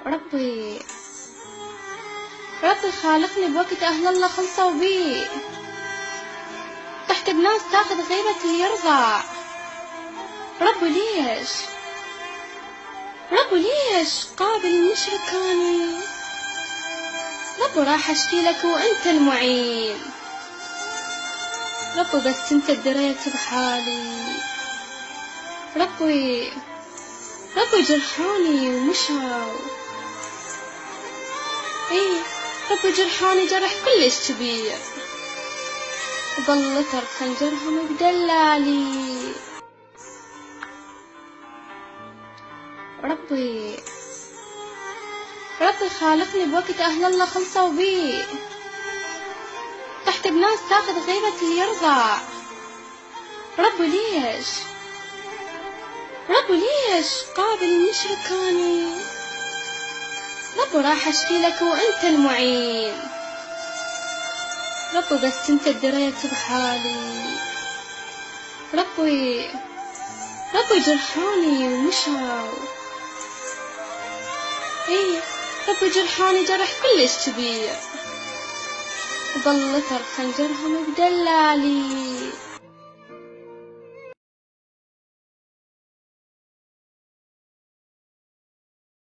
ربي ربي خالقني بوقت أهل الله خلصوا بي، تحت بناس تاخذ غيبتي يرضى. ربي ليش قابل مشركاني؟ ربي راح اشكي لك وانت المعين. ربي بس انت دريت بحالي. ربي جرحوني ومشوا. ربي جرحوني جرح كلش كبير، وظل ترك خنجرهم بدلالي. ربي خالقني بوقت أهل الله خلصوا بي، تحت بناس تاخذ غيبتي يرضى. ربي ليش قابل مشركاني؟ ربي راح اشكي لك وانت المعين. ربي بس انت دريت بحالي. ربي جرحوني ومشوا. ربي جرحوني جرح كلش كبير، وظل ترك خنجرهم بدلالي.